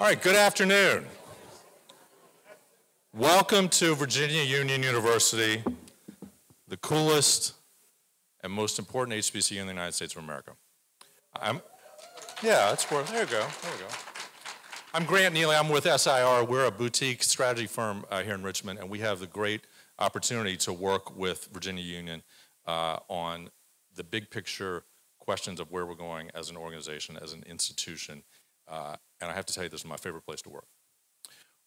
All right, good afternoon. Welcome to Virginia Union University, the coolest and most important HBCU in the United States of America. There you go. I'm Grant Neely. I'm with SIR. We're a boutique strategy firm here in Richmond, and we have the great opportunity to work with Virginia Union on the big picture questions of where we're going as an organization, as an institution. And I have to tell you, this is my favorite place to work.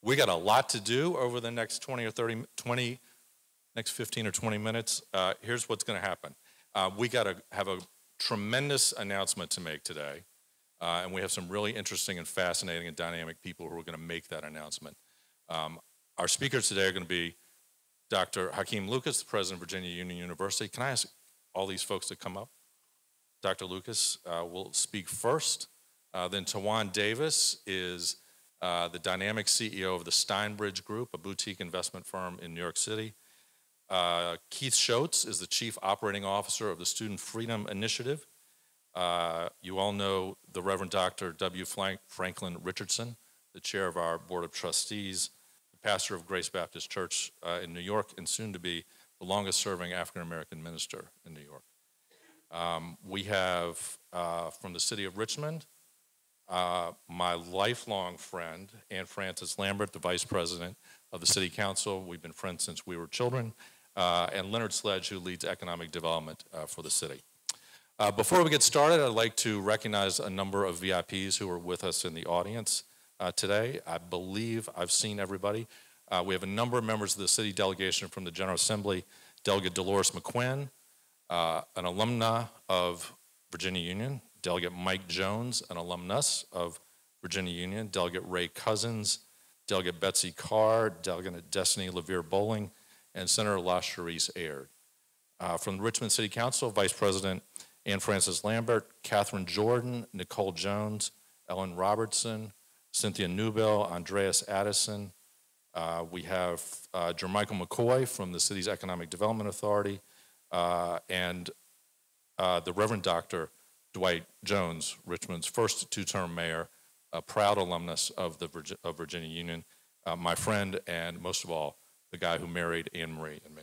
We got a lot to do over the next next 15 or 20 minutes. Here's what's going to happen. We got to have a tremendous announcement to make today. And we have some really interesting and fascinating and dynamic people who are going to make that announcement. Our speakers today are going to be Dr. Hakeem Lucas, the president of Virginia Union University. Can I ask all these folks to come up? Dr. Lucas will speak first. Then Tawan Davis is the dynamic CEO of the Steinbridge Group, a boutique investment firm in New York City. Keith Schultz is the Chief Operating Officer of the Student Freedom Initiative. You all know the Reverend Dr. W. Franklin Richardson, the chair of our Board of Trustees, the pastor of Grace Baptist Church in New York, and soon to be the longest serving African-American minister in New York. We have from the city of Richmond, my lifelong friend, Ann Frances Lambert, the vice president of the city council. We've been friends since we were children. And Leonard Sledge, who leads economic development for the city. Before we get started, I'd like to recognize a number of VIPs who are with us in the audience today. I believe I've seen everybody. We have a number of members of the city delegation from the General Assembly, Delegate Dolores McQuinn, an alumna of Virginia Union, Delegate Mike Jones, an alumnus of Virginia Union, Delegate Ray Cousins, Delegate Betsy Carr, Delegate Destiny LaVere Bowling, and Senator LaCherice Aird. From the Richmond City Council, Vice President Ann Frances Lambert, Catherine Jordan, Nicole Jones, Ellen Robertson, Cynthia Newbell, Andreas Addison. We have Jermichael McCoy from the city's Economic Development Authority, and the Reverend Dr. Dwight Jones, Richmond's first two-term mayor, a proud alumnus of Virginia Union, my friend, and most of all, the guy who married Anne Marie and me.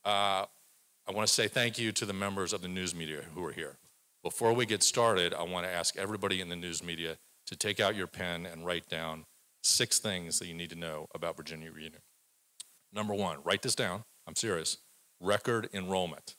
I want to say thank you to the members of the news media who are here. Before we get started, I want to ask everybody in the news media to take out your pen and write down 6 things that you need to know about Virginia Union. Number 1, write this down, I'm serious, record enrollment.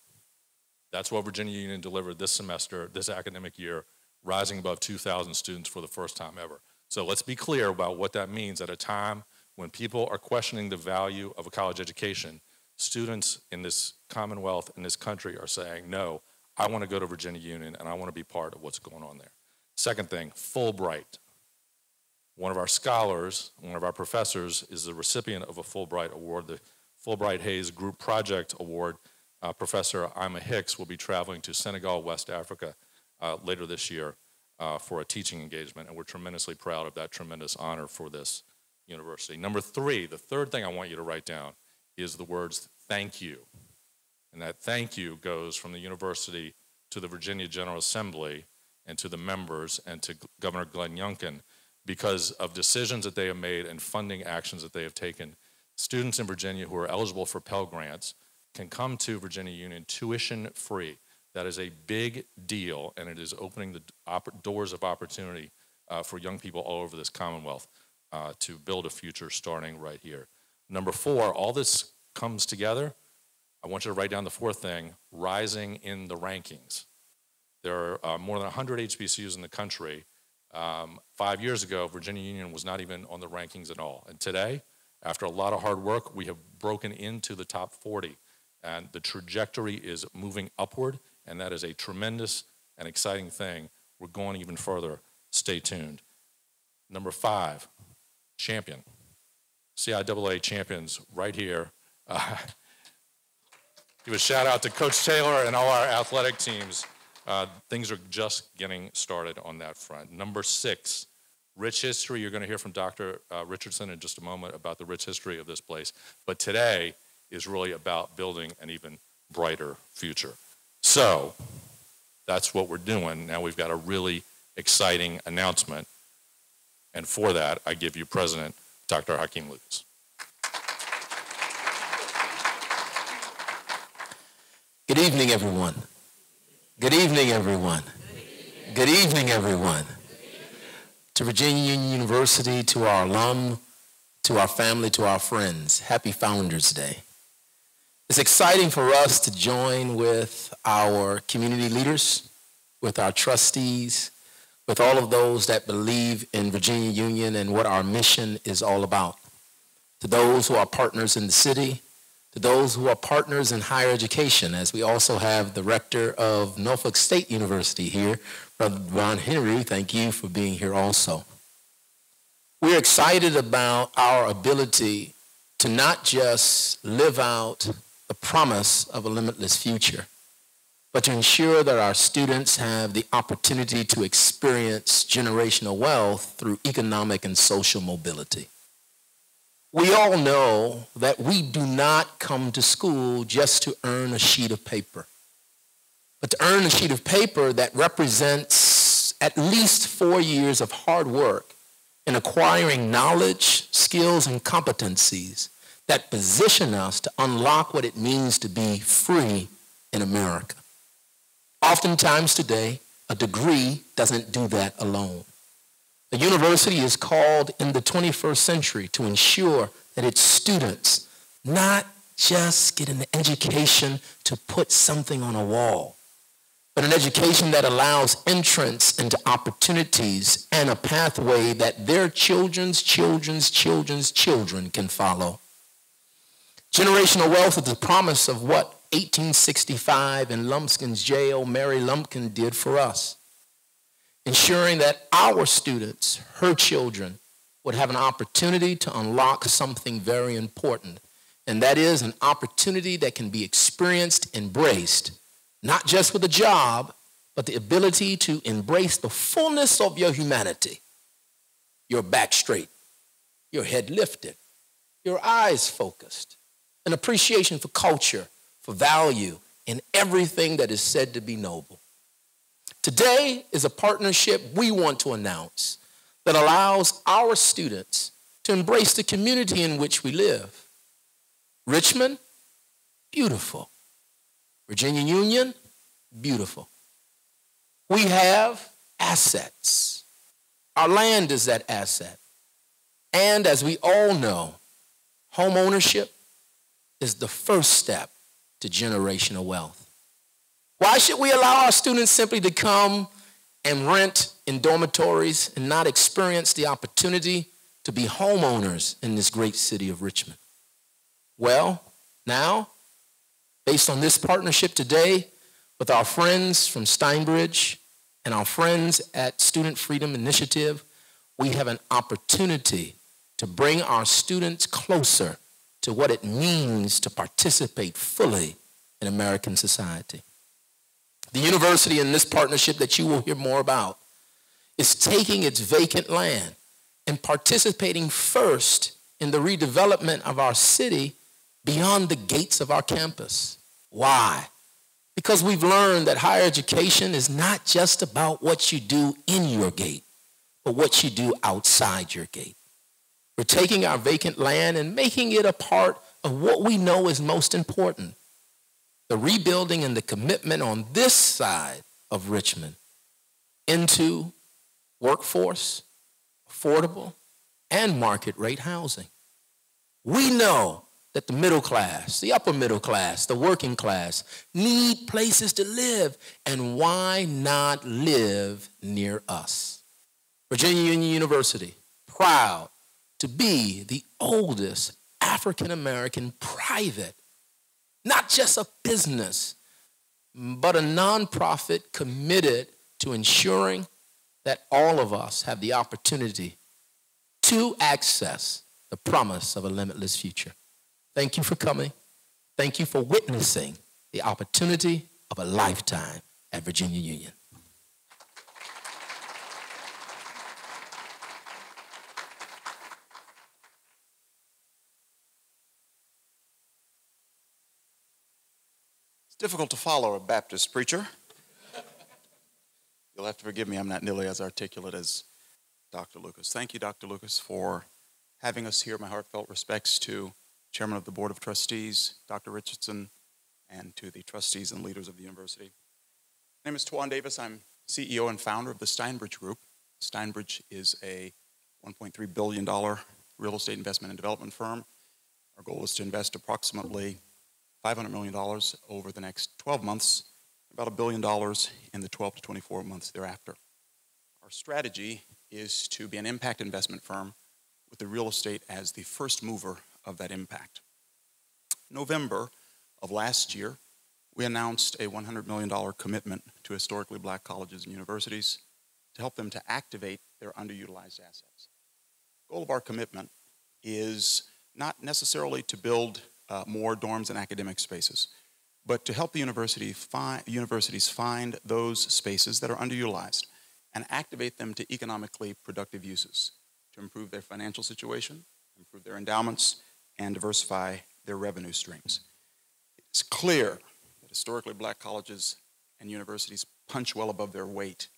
That's what Virginia Union delivered this semester, this academic year, rising above 2,000 students for the first time ever. So let's be clear about what that means at a time when people are questioning the value of a college education. Students in this Commonwealth, in this country, are saying, no, I want to go to Virginia Union and I want to be part of what's going on there. Second thing, Fulbright. One of our scholars, one of our professors, is the recipient of a Fulbright Award, the Fulbright Hayes Group Project Award. Professor Ima Hicks will be traveling to Senegal, West Africa, later this year for a teaching engagement, and we're tremendously proud of that tremendous honor for this university. Number 3, the third thing I want you to write down is the words thank you. And that thank you goes from the university to the Virginia General Assembly and to the members and to Governor Glenn Youngkin because of decisions that they have made and funding actions that they have taken. Students in Virginia who are eligible for Pell Grants can come to Virginia Union tuition free. That is a big deal, and it is opening the doors of opportunity for young people all over this Commonwealth to build a future starting right here. Number 4, all this comes together. I want you to write down the 4th thing, rising in the rankings. There are more than 100 HBCUs in the country. 5 years ago, Virginia Union was not even on the rankings at all. And today, after a lot of hard work, we have broken into the top 40. And the trajectory is moving upward, and that is a tremendous and exciting thing. We're going even further. Stay tuned. Number 5, champion. CIAA champions right here. Give a shout out to Coach Taylor and all our athletic teams. Things are just getting started on that front. Number 6, rich history. You're going to hear from Dr. Richardson in just a moment about the rich history of this place. But today is really about building an even brighter future. So that's what we're doing. Now we've got a really exciting announcement. And for that, I give you President Dr. Hakeem Lucas. Good evening, everyone. Good evening, everyone. Good evening, everyone. To Virginia Union University, to our alum, to our family, to our friends, happy Founders Day. It's exciting for us to join with our community leaders, with our trustees, with all of those that believe in Virginia Union and what our mission is all about. To those who are partners in the city, to those who are partners in higher education, as we also have the rector of Norfolk State University here, Brother Ron Henry. Thank you for being here also. We're excited about our ability to not just live out the promise of a limitless future, but to ensure that our students have the opportunity to experience generational wealth through economic and social mobility. We all know that we do not come to school just to earn a sheet of paper, but to earn a sheet of paper that represents at least 4 years of hard work in acquiring knowledge, skills, and competencies that position us to unlock what it means to be free in America. Oftentimes today, a degree doesn't do that alone. A university is called in the 21st century to ensure that its students not just get an education to put something on a wall, but an education that allows entrance into opportunities and a pathway that their children's children's children's children can follow. Generational wealth is the promise of what 1865 in Lumpkin's jail, Mary Lumpkin did for us, ensuring that our students, her children, would have an opportunity to unlock something very important, and that is an opportunity that can be experienced, embraced, not just with a job, but the ability to embrace the fullness of your humanity. Your back straight, your head lifted, your eyes focused, an appreciation for culture, for value, and everything that is said to be noble. Today is a partnership we want to announce that allows our students to embrace the community in which we live. Richmond, beautiful. Virginia Union, beautiful. We have assets. Our land is that asset. And as we all know, home ownership is the first step to generational wealth. Why should we allow our students simply to come and rent in dormitories and not experience the opportunity to be homeowners in this great city of Richmond? Well, now, based on this partnership today with our friends from Steinbridge and our friends at Student Freedom Initiative, we have an opportunity to bring our students closer to what it means to participate fully in American society. The university in this partnership that you will hear more about is taking its vacant land and participating first in the redevelopment of our city beyond the gates of our campus. Why? Because we've learned that higher education is not just about what you do in your gate, but what you do outside your gate. We're taking our vacant land and making it a part of what we know is most important, the rebuilding and the commitment on this side of Richmond into workforce, affordable, and market rate housing. We know that the middle class, the upper middle class, the working class need places to live, and why not live near us? Virginia Union University, proud to be the oldest African-American private, not just a business, but a nonprofit committed to ensuring that all of us have the opportunity to access the promise of a limitless future. Thank you for coming. Thank you for witnessing the opportunity of a lifetime at Virginia Union. It's difficult to follow a Baptist preacher. You'll have to forgive me, I'm not nearly as articulate as Dr. Lucas. Thank you, Dr. Lucas, for having us here. My heartfelt respects to Chairman of the Board of Trustees, Dr. Richardson, and to the trustees and leaders of the university. My name is Twan Davis. I'm CEO and founder of the Steinbridge Group. Steinbridge is a $1.3 billion real estate investment and development firm. Our goal is to invest approximately $500 million over the next 12 months, about $1 billion in the 12 to 24 months thereafter. Our strategy is to be an impact investment firm with the real estate as the first mover of that impact. November of last year, we announced a $100 million commitment to historically black colleges and universities to help them to activate their underutilized assets. The goal of our commitment is not necessarily to build more dorms and academic spaces, but to help the universities find those spaces that are underutilized and activate them to economically productive uses to improve their financial situation, improve their endowments, and diversify their revenue streams. It's clear that historically black colleges and universities punch well above their weight.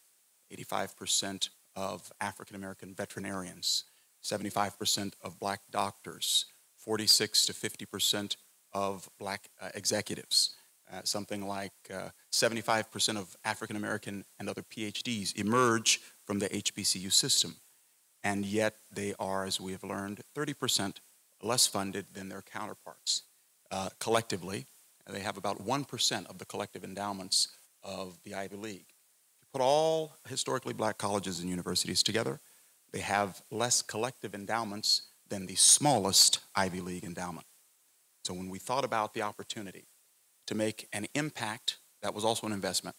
85% of African-American veterinarians, 75% of black doctors, 46 to 50% of black executives, something like 75% of African-American and other PhDs emerge from the HBCU system. And yet they are, as we have learned, 30% less funded than their counterparts. Collectively, they have about 1% of the collective endowments of the Ivy League. If you put all historically black colleges and universities together, they have less collective endowments than the smallest Ivy League endowment. So when we thought about the opportunity to make an impact that was also an investment,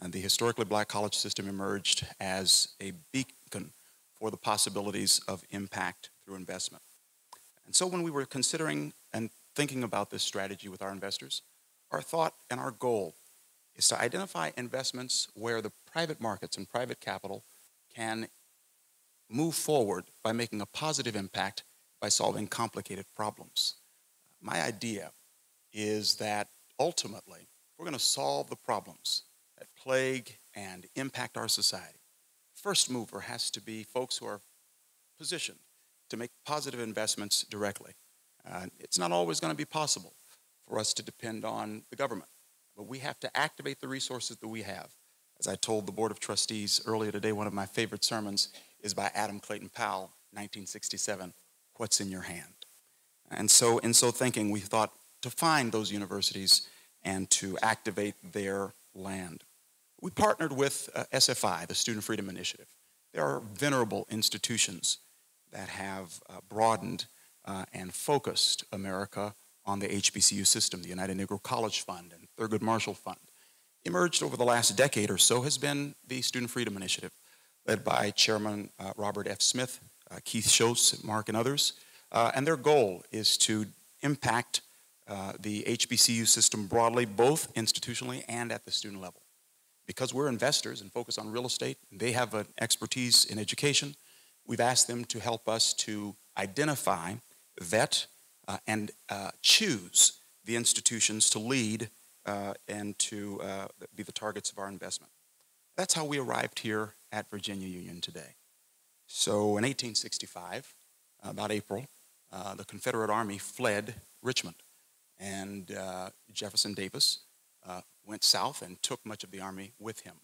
and the historically black college system emerged as a beacon for the possibilities of impact through investment. And so when we were considering and thinking about this strategy with our investors, our thought and our goal is to identify investments where the private markets and private capital can move forward by making a positive impact by solving complicated problems. My idea is that ultimately, if we're going to solve the problems that plague and impact our society, first mover has to be folks who are positioned to make positive investments directly. It's not always going to be possible for us to depend on the government, but we have to activate the resources that we have. As I told the Board of Trustees earlier today, one of my favorite sermons is by Adam Clayton Powell, 1967, "What's in Your Hand?" And so in so thinking, we thought to find those universities and to activate their land. We partnered with SFI, the Student Freedom Initiative. There are venerable institutions that have broadened and focused America on the HBCU system. The United Negro College Fund and Thurgood Marshall Fund. Emerged over the last decade or so has been the Student Freedom Initiative, led by Chairman Robert F. Smith, Keith Schultz, Mark, and others. And their goal is to impact the HBCU system broadly, both institutionally and at the student level. Because we're investors and focus on real estate, and they have an expertise in education, we've asked them to help us to identify, vet, and choose the institutions to lead and to be the targets of our investment. That's how we arrived here at Virginia Union today. So in 1865, about April, the Confederate Army fled Richmond, and Jefferson Davis went south and took much of the army with him,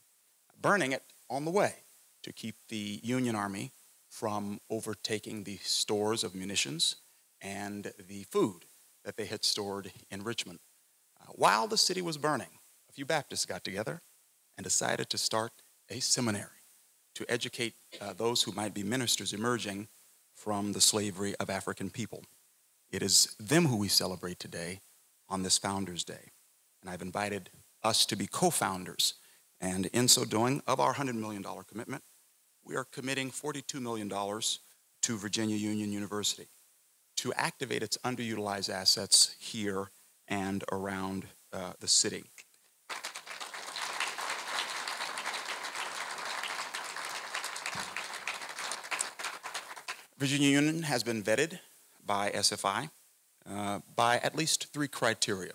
burning it on the way to keep the Union Army from overtaking the stores of munitions and the food that they had stored in Richmond. While the city was burning, a few Baptists got together and decided to start a seminary to educate those who might be ministers emerging from the slavery of African people. It is them who we celebrate today on this Founders Day. And I've invited us to be co-founders. And in so doing, of our $100 million commitment, we are committing $42 million to Virginia Union University to activate its underutilized assets here and around the city. Virginia Union has been vetted by SFI by at least 3 criteria.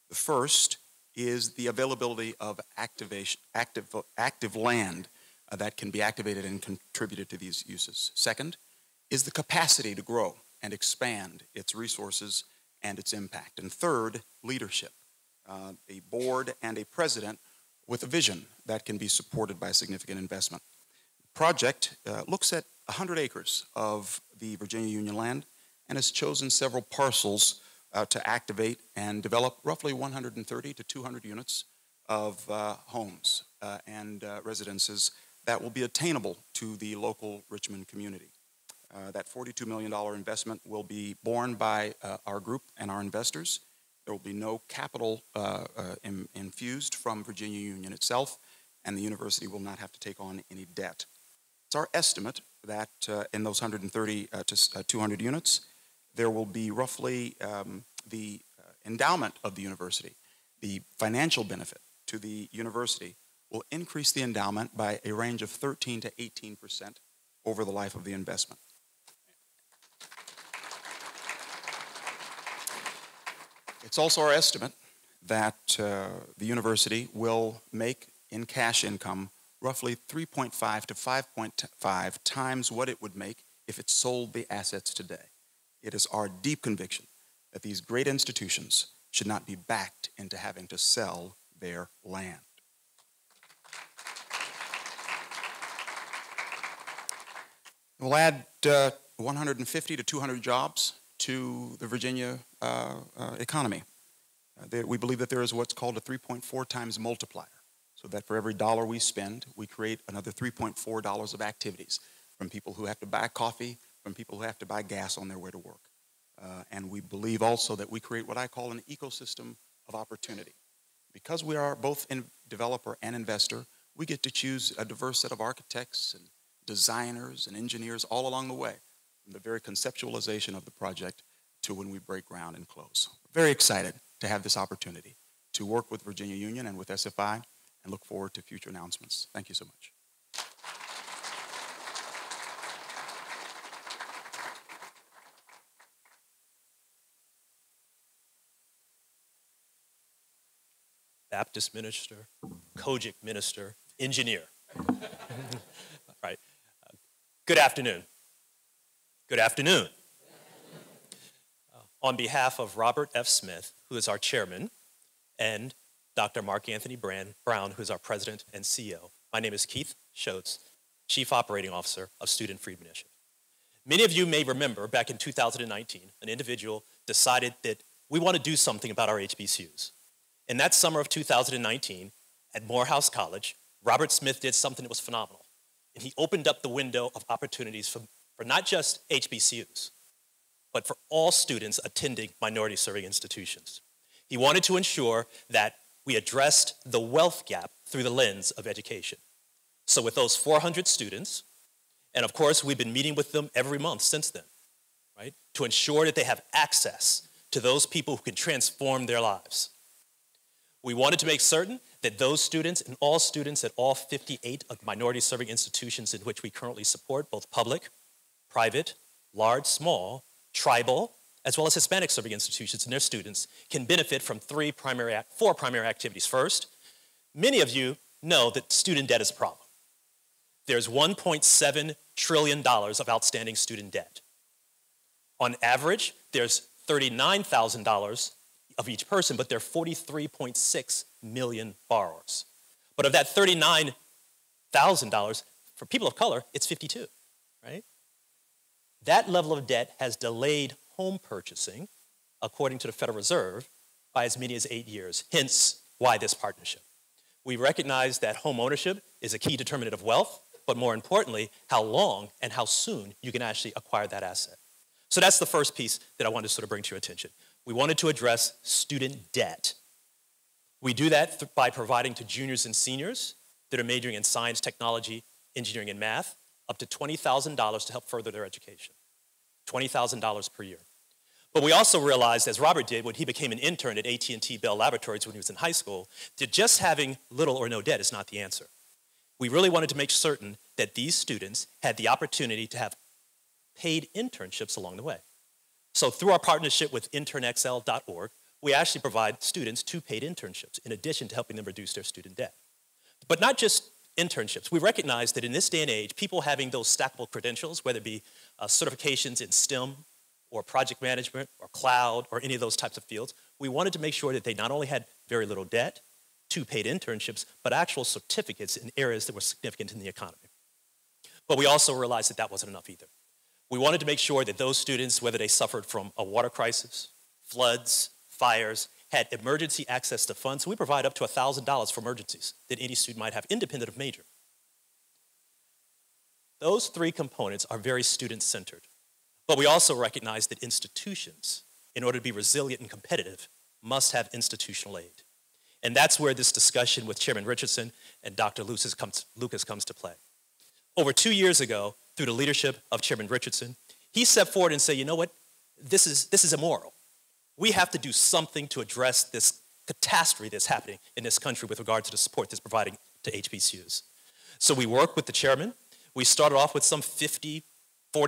The first is the availability of active land that can be activated and contributed to these uses. Second is the capacity to grow and expand its resources and its impact. And third, leadership, a board and a president with a vision that can be supported by significant investment. The project looks at 100 acres of the Virginia Union land and has chosen several parcels to activate and develop roughly 130 to 200 units of homes and residences that will be attainable to the local Richmond community. That $42 million investment will be borne by our group and our investors. There will be no capital infused from Virginia Union itself, and the university will not have to take on any debt. It's our estimate that in those 130 to 200 units, there will be roughly the endowment of the university, the financial benefit to the university will increase the endowment by a range of 13 to 18% over the life of the investment. It's also our estimate that the university will make in cash income roughly 3.5 to 5.5 times what it would make if it sold the assets today. It is our deep conviction that these great institutions should not be backed into having to sell their land. We'll add 150 to 200 jobs to the Virginia economy. We believe that there is what's called a 3.4 times multiplier, so that for every dollar we spend, we create another $3.4 of activities from people who have to buy coffee, from people who have to buy gas on their way to work. And we believe also that we create what I call an ecosystem of opportunity. Because we are both developer and investor, we get to choose a diverse set of architects and designers and engineers all along the way, from the very conceptualization of the project to when we break ground and close. We're very excited to have this opportunity to work with Virginia Union and with SFI, and look forward to future announcements. Thank you so much. Baptist minister, Kojic minister, engineer. All right. Good afternoon. Good afternoon. On behalf of Robert F. Smith, who is our chairman, and Dr. Mark Anthony Brown, who is our president and CEO, my name is Keith Schotz, Chief Operating Officer of Student Freedom Initiative. Many of you may remember back in 2019, an individual decided that we want to do something about our HBCUs. In that summer of 2019, at Morehouse College, Robert Smith did something that was phenomenal. And he opened up the window of opportunities for not just HBCUs, but for all students attending minority-serving institutions. He wanted to ensure that we addressed the wealth gap through the lens of education. So with those 400 students, and of course, we've been meeting with them every month since then, right, to ensure that they have access to those people who can transform their lives. We wanted to make certain that those students and all students at all 58 of minority-serving institutions in which we currently support, both public, private, large, small, tribal, as well as Hispanic-serving institutions and their students, can benefit from four primary activities. First, many of you know that student debt is a problem. There's $1.7 trillion of outstanding student debt. On average, there's $39,000 of each person, but there are 43.6 million borrowers. But of that $39,000, for people of color, it's 52, right? That level of debt has delayed home purchasing, according to the Federal Reserve, by as many as 8 years, hence why this partnership. We recognize that home ownership is a key determinant of wealth, but more importantly, how long and how soon you can actually acquire that asset. So that's the first piece that I wanted to sort of bring to your attention. We wanted to address student debt. We do that by providing to juniors and seniors that are majoring in science, technology, engineering, and math up to $20,000 to help further their education. $20,000 per year. But we also realized, as Robert did when he became an intern at AT&T Bell Laboratories when he was in high school, that just having little or no debt is not the answer. We really wanted to make certain that these students had the opportunity to have paid internships along the way. So through our partnership with internxl.org, we actually provide students 2 paid internships in addition to helping them reduce their student debt. But not just internships. We recognize that in this day and age, people having those stackable credentials, whether it be certifications in STEM or project management or cloud or any of those types of fields, we wanted to make sure that they not only had very little debt, 2 paid internships, but actual certificates in areas that were significant in the economy. But we also realized that that wasn't enough either. We wanted to make sure that those students, whether they suffered from a water crisis, floods, fires, had emergency access to funds. So we provide up to $1,000 for emergencies that any student might have, independent of major. Those 3 components are very student-centered. But we also recognize that institutions, in order to be resilient and competitive, must have institutional aid. And that's where this discussion with Chairman Richardson and Dr. Lucas comes to play. Over 2 years ago, through the leadership of Chairman Richardson, he stepped forward and said, you know what, this is immoral. We have to do something to address this catastrophe that's happening in this country with regard to the support that's providing to HBCUs. So we worked with the chairman. We started off with some 40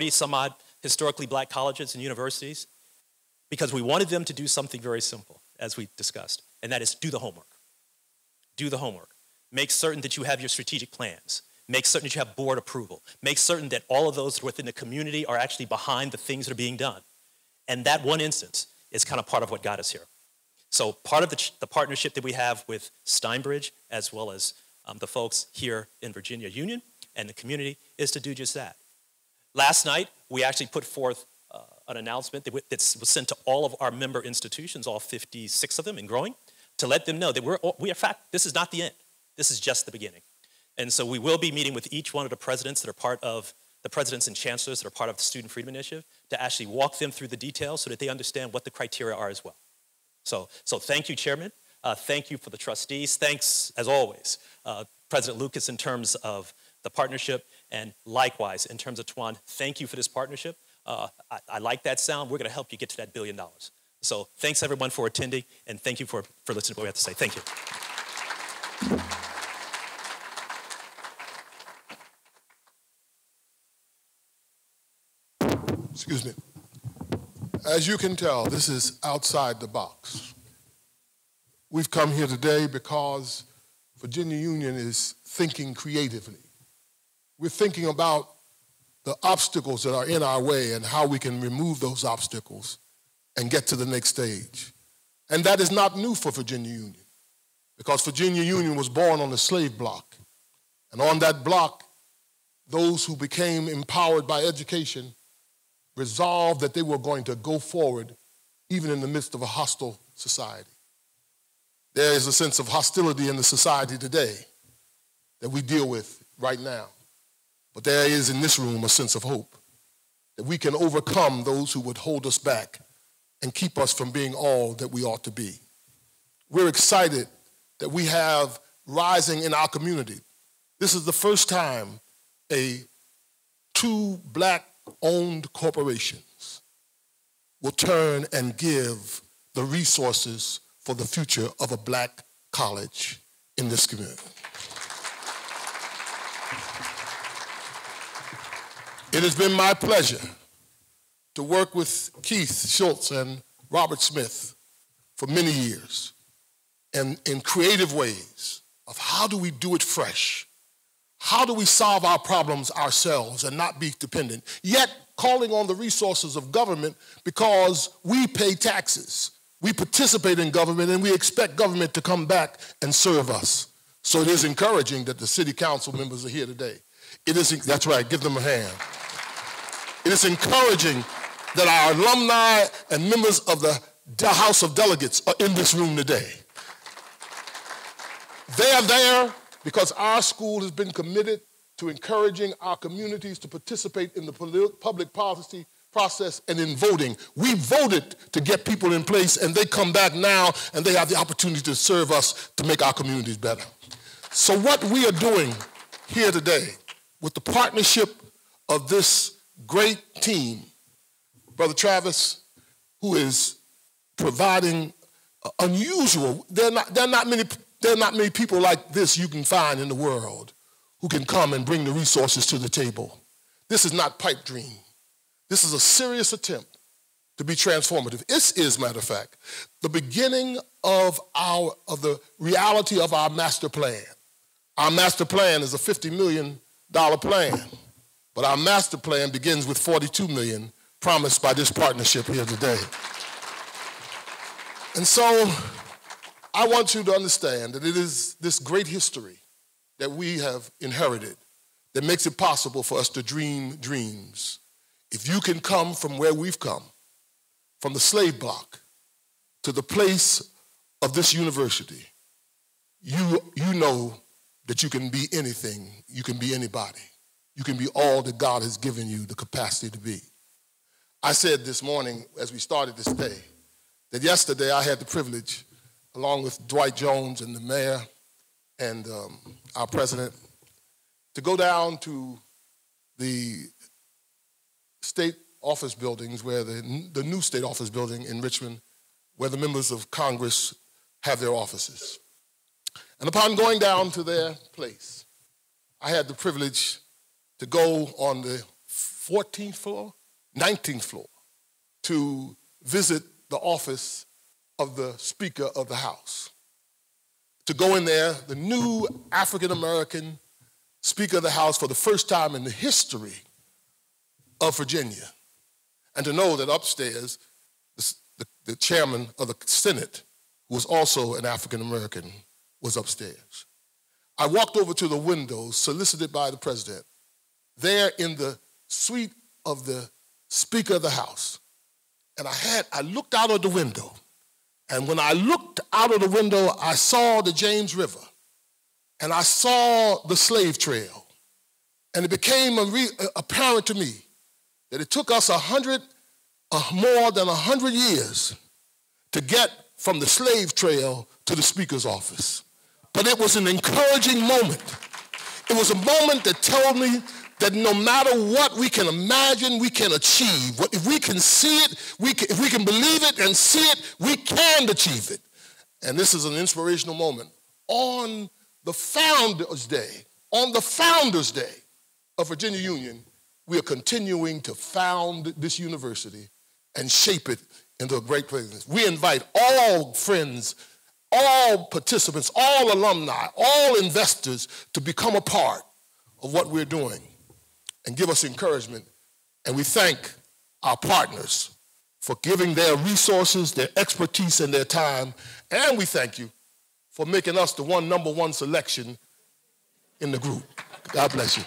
some odd historically black colleges and universities because we wanted them to do something very simple, as we discussed, and that is do the homework. Do the homework. Make certain that you have your strategic plans. Make certain that you have board approval. Make certain that all of those within the community are actually behind the things that are being done. And that one instance is kind of part of what got us here. So part of the partnership that we have with Steinbridge, as well as the folks here in Virginia Union and the community, is to do just that. Last night, we actually put forth an announcement that was sent to all of our member institutions, all 56 of them and growing, to let them know that in fact, this is not the end. This is just the beginning. And so we will be meeting with each one of the presidents that are part of the presidents and chancellors that are part of the Student Freedom Initiative to actually walk them through the details so that they understand what the criteria are as well. So thank you, Chairman. Thank you for the trustees. Thanks, as always, President Lucas in terms of the partnership, and likewise, in terms of Tuan, thank you for this partnership. I like that sound. We're going to help you get to that $1 billion. So thanks, everyone, for attending, and thank you for listening to what we have to say. Thank you. Excuse me. As you can tell, this is outside the box. We've come here today because Virginia Union is thinking creatively. We're thinking about the obstacles that are in our way and how we can remove those obstacles and get to the next stage. And that is not new for Virginia Union, because Virginia Union was born on the slave block. And on that block, those who became empowered by education resolved that they were going to go forward even in the midst of a hostile society. There is a sense of hostility in the society today that we deal with right now. But there is in this room a sense of hope that we can overcome those who would hold us back and keep us from being all that we ought to be. We're excited that we have rising in our community. This is the first time 2 black-owned corporations will turn and give the resources for the future of a black college in this community. It has been my pleasure to work with Keith Schultz and Robert Smith for many years, and in creative ways of how do we do it fresh? How do we solve our problems ourselves and not be dependent, yet calling on the resources of government because we pay taxes, we participate in government, and we expect government to come back and serve us. So it is encouraging that the city council members are here today. That's right, give them a hand. It is encouraging that our alumni and members of the House of Delegates are in this room today. They are there because our school has been committed to encouraging our communities to participate in the public policy process and in voting. We voted to get people in place, and they come back now, and they have the opportunity to serve us to make our communities better. So what we are doing here today with the partnership of this great team, Brother Travis, who is providing unusual, there are not many people like this you can find in the world who can come and bring the resources to the table. This is not pipe dream. This is a serious attempt to be transformative. This is, matter of fact, the beginning of the reality of our master plan Our master plan is a $50 million plan, but our master plan begins with $42 million promised by this partnership here today. And so I want you to understand that it is this great history that we have inherited that makes it possible for us to dream dreams. If you can come from where we've come, from the slave block to the place of this university, you know that you can be anything, you can be anybody. You can be all that God has given you the capacity to be. I said this morning as we started this day that yesterday I had the privilege, along with Dwight Jones and the mayor and our president, to go down to the state office buildings, where the new state office building in Richmond, where the members of Congress have their offices. And upon going down to their place, I had the privilege to go on the 14th floor, 19th floor, to visit the office of the Speaker of the House. To go in there, the new African-American Speaker of the House for the first time in the history of Virginia. And to know that upstairs, the chairman of the Senate, who was also an African-American, was upstairs. I walked over to the window, solicited by the president. There in the suite of the Speaker of the House, and I looked out of the window, and when I looked out of the window, I saw the James River, and I saw the slave trail, and it became apparent to me that it took us more than 100 years to get from the slave trail to the Speaker's office. But it was an encouraging moment. It was a moment that told me that no matter what we can imagine, we can achieve. If we can see it, if we can believe it and see it, we can achieve it. And this is an inspirational moment. On the Founders' Day of Virginia Union, we are continuing to found this university and shape it into a great place. We invite all friends, all participants, all alumni, all investors to become a part of what we're doing and give us encouragement. And we thank our partners for giving their resources, their expertise, and their time. And we thank you for making us the number one selection in the group. God bless you.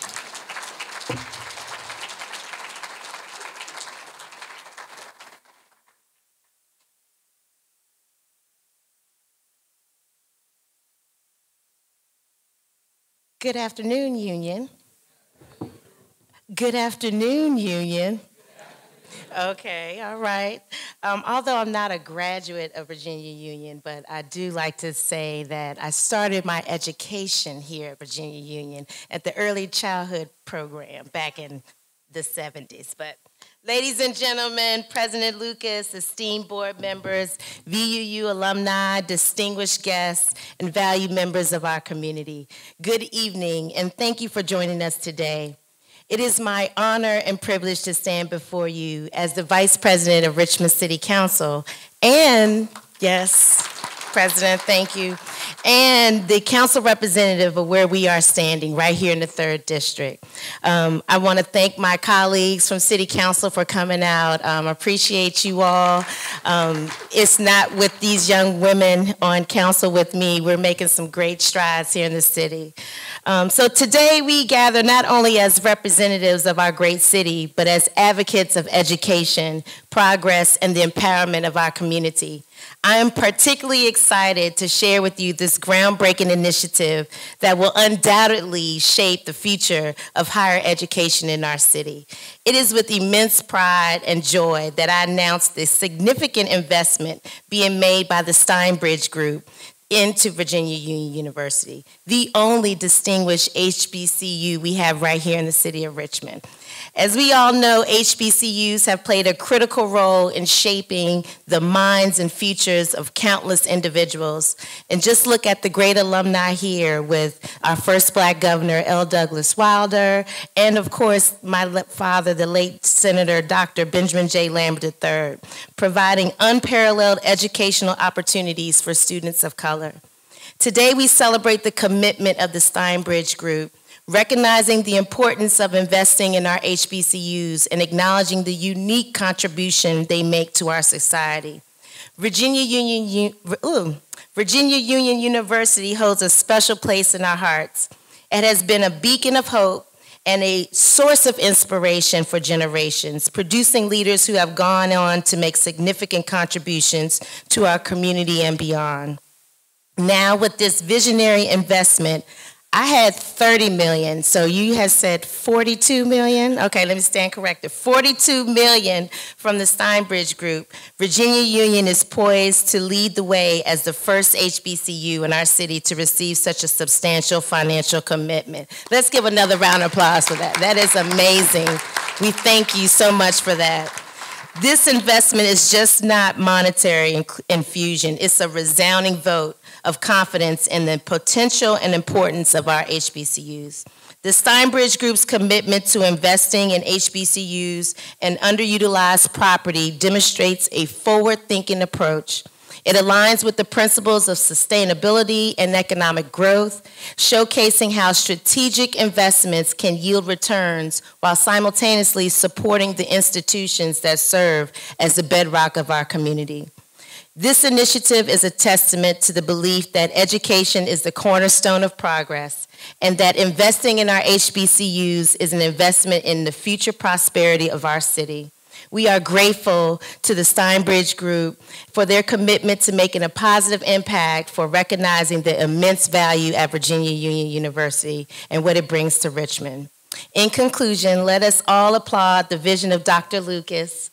Good afternoon, Union. Good afternoon, Union. Okay, all right. Although I'm not a graduate of Virginia Union, but I do like to say that I started my education here at Virginia Union at the early childhood program back in the 70s. But ladies and gentlemen, President Lucas, esteemed board members, VUU alumni, distinguished guests, and valued members of our community, good evening, and thank you for joining us today. It is my honor and privilege to stand before you as the Vice President of Richmond City Council and, yes, President, thank you, and the council representative of where we are standing right here in the 3rd District. I want to thank my colleagues from City Council for coming out. Appreciate you all. It's not with these young women on council with me. We're making some great strides here in the city. So today we gather not only as representatives of our great city, but as advocates of education, progress, and the empowerment of our community. I am particularly excited to share with you this groundbreaking initiative that will undoubtedly shape the future of higher education in our city. It is with immense pride and joy that I announce this significant investment being made by the Steinbridge Group into Virginia Union University, the only distinguished HBCU we have right here in the city of Richmond. As we all know, HBCUs have played a critical role in shaping the minds and futures of countless individuals. And just look at the great alumni here with our first Black governor, L. Douglas Wilder, and of course, my father, the late Senator Dr. Benjamin J. Lambert III, providing unparalleled educational opportunities for students of color. Today we celebrate the commitment of the Steinbridge Group, recognizing the importance of investing in our HBCUs and acknowledging the unique contribution they make to our society. Virginia Union University holds a special place in our hearts. It has been a beacon of hope and a source of inspiration for generations, producing leaders who have gone on to make significant contributions to our community and beyond. Now, with this visionary investment, I had 30 million, so you had said 42 million? Okay, let me stand corrected. 42 million from the Steinbridge Group. Virginia Union is poised to lead the way as the first HBCU in our city to receive such a substantial financial commitment. Let's give another round of applause for that. That is amazing. We thank you so much for that. This investment is just not monetary infusion. It's a resounding vote of confidence in the potential and importance of our HBCUs. The Steinbridge Group's commitment to investing in HBCUs and underutilized property demonstrates a forward-thinking approach. It aligns with the principles of sustainability and economic growth, showcasing how strategic investments can yield returns while simultaneously supporting the institutions that serve as the bedrock of our community. This initiative is a testament to the belief that education is the cornerstone of progress and that investing in our HBCUs is an investment in the future prosperity of our city. We are grateful to the Steinbridge Group for their commitment to making a positive impact for recognizing the immense value at Virginia Union University and what it brings to Richmond. In conclusion, let us all applaud the vision of Dr. Lucas,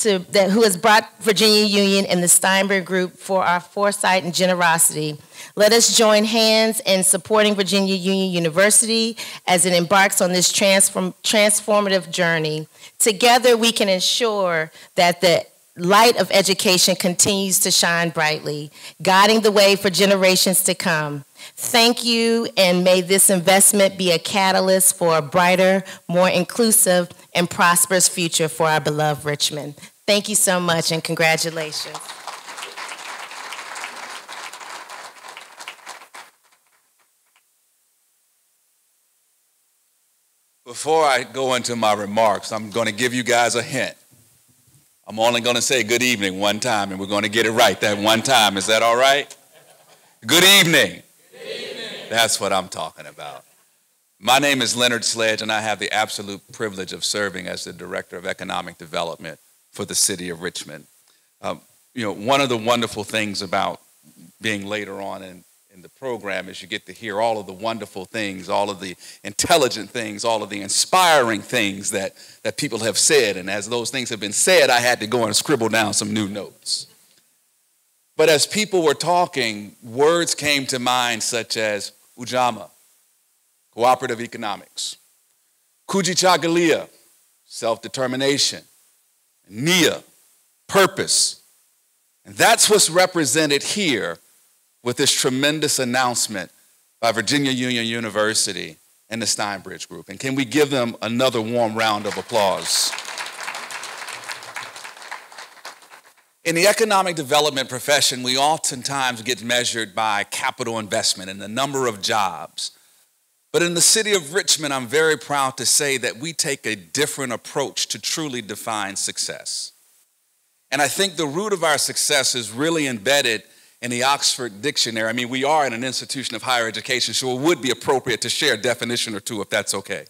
who has brought Virginia Union and the Steinbridge Group for our foresight and generosity. Let us join hands in supporting Virginia Union University as it embarks on this transformative journey. Together, we can ensure that the light of education continues to shine brightly, guiding the way for generations to come. Thank you, and may this investment be a catalyst for a brighter, more inclusive, and prosperous future for our beloved Richmond. Thank you so much, and congratulations. Before I go into my remarks, I'm going to give you guys a hint. I'm only going to say good evening one time, and we're going to get it right that one time. Is that all right? Good evening. Good evening. That's what I'm talking about. My name is Leonard Sledge, and I have the absolute privilege of serving as the Director of Economic Development for the city of Richmond. One of the wonderful things about being later on in the program is you get to hear all of the wonderful things, all of the intelligent things, all of the inspiring things that people have said. And as those things have been said, I had to go and scribble down some new notes. But as people were talking, words came to mind such as Ujamaa, cooperative economics, Kujichagulia, self-determination, Nia, purpose. And that's what's represented here with this tremendous announcement by Virginia Union University and the Steinbridge Group. And can we give them another warm round of applause? In the economic development profession, we oftentimes get measured by capital investment and the number of jobs. But in the city of Richmond, I'm very proud to say that we take a different approach to truly define success. And I think the root of our success is really embedded in the Oxford Dictionary. I mean, we are in an institution of higher education, so it would be appropriate to share a definition or two if that's okay.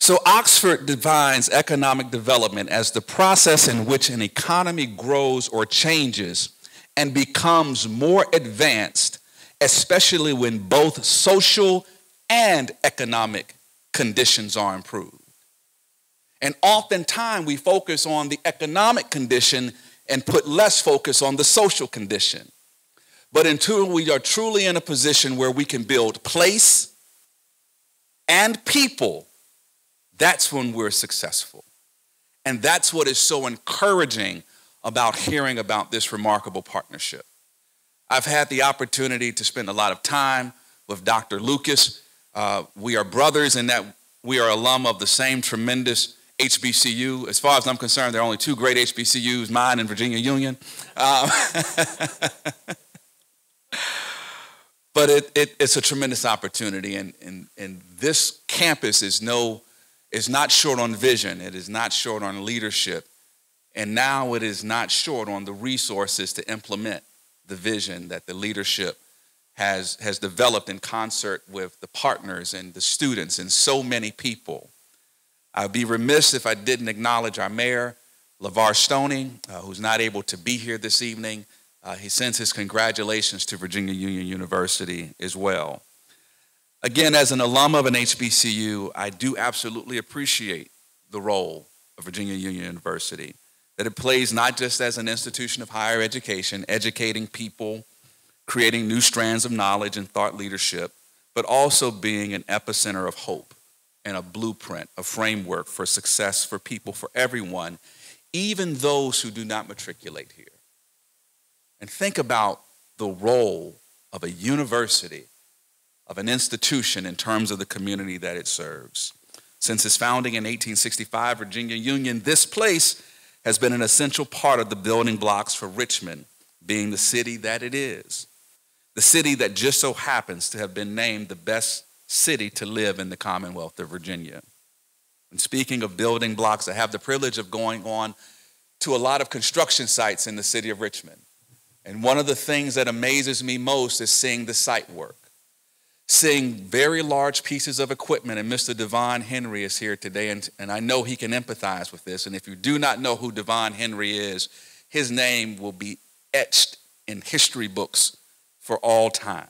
So Oxford defines economic development as the process in which an economy grows or changes and becomes more advanced, especially when both social and economic conditions are improved. And oftentimes we focus on the economic condition and put less focus on the social condition. But until we are truly in a position where we can build place and people, that's when we're successful. And that's what is so encouraging about hearing about this remarkable partnership. I've had the opportunity to spend a lot of time with Dr. Lucas. We are brothers in that we are alum of the same tremendous HBCU. As far as I'm concerned, there are only two great HBCUs, mine and Virginia Union. But it's a tremendous opportunity, and this campus is not short on vision. It is not short on leadership, and now it is not short on the resources to implement the vision that the leadership has developed in concert with the partners and the students and so many people. I'd be remiss if I didn't acknowledge our mayor, LeVar Stoney, who's not able to be here this evening. He sends his congratulations to Virginia Union University as well. Again, as an alum of an HBCU, I do absolutely appreciate the role of Virginia Union University, that it plays not just as an institution of higher education, educating people, creating new strands of knowledge and thought leadership, but also being an epicenter of hope and a blueprint, a framework for success for people, for everyone, even those who do not matriculate here. And think about the role of a university, of an institution in terms of the community that it serves. Since its founding in 1865, Virginia Union, this place has been an essential part of the building blocks for Richmond being the city that it is. The city that just so happens to have been named the best city to live in the Commonwealth of Virginia. And speaking of building blocks, I have the privilege of going on to a lot of construction sites in the city of Richmond. And one of the things that amazes me most is seeing the site work, seeing very large pieces of equipment. And Mr. Devon Henry is here today, and I know he can empathize with this. And if you do not know who Devon Henry is, his name will be etched in history books for all time.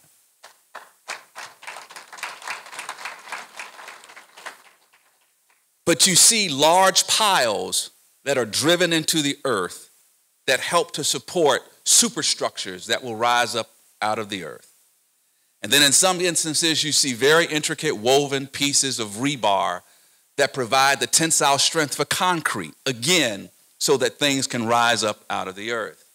But you see large piles that are driven into the earth that help to support superstructures that will rise up out of the earth. And then in some instances, you see very intricate woven pieces of rebar that provide the tensile strength for concrete, again, so that things can rise up out of the earth.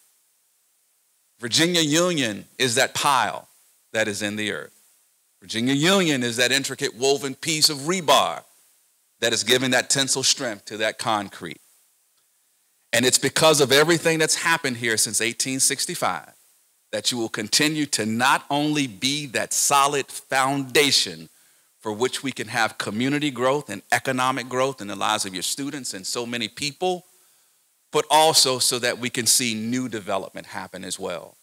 Virginia Union is that pile that is in the earth. Virginia Union is that intricate woven piece of rebar that is giving that tensile strength to that concrete. And it's because of everything that's happened here since 1865 that you will continue to not only be that solid foundation for which we can have community growth and economic growth in the lives of your students and so many people, but also so that we can see new development happen as well.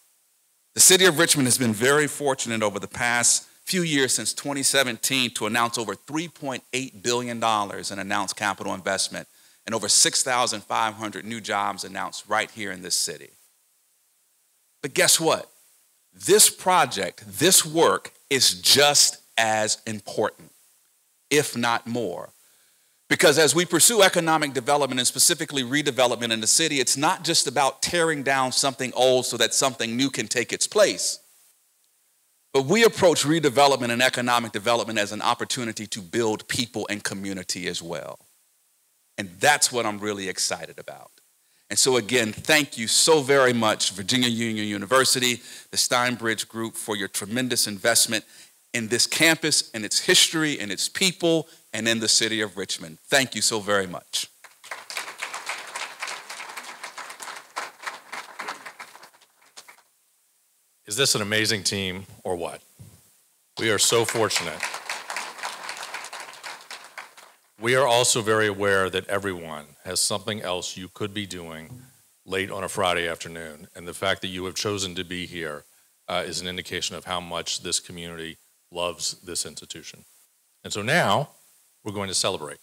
The city of Richmond has been very fortunate over the past few years since 2017 to announce over $3.8 billion in announced capital investment and over 6,500 new jobs announced right here in this city. But guess what? This project, this work is just as important, if not more. Because as we pursue economic development and specifically redevelopment in the city, it's not just about tearing down something old so that something new can take its place. But we approach redevelopment and economic development as an opportunity to build people and community as well. And that's what I'm really excited about. And so again, thank you so very much, Virginia Union University, the Steinbridge Group, for your tremendous investment in this campus and its history and its people and in the city of Richmond. Thank you so very much. Is this an amazing team or what? We are so fortunate. We are also very aware that everyone has something else you could be doing late on a Friday afternoon, and the fact that you have chosen to be here is an indication of how much this community loves this institution. And so now we're going to celebrate.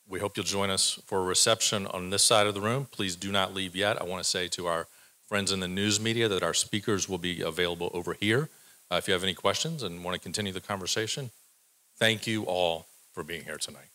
We hope you'll join us for a reception on this side of the room. Please do not leave yet. I want to say to our friends in the news media that our speakers will be available over here. If you have any questions and want to continue the conversation, thank you all for being here tonight.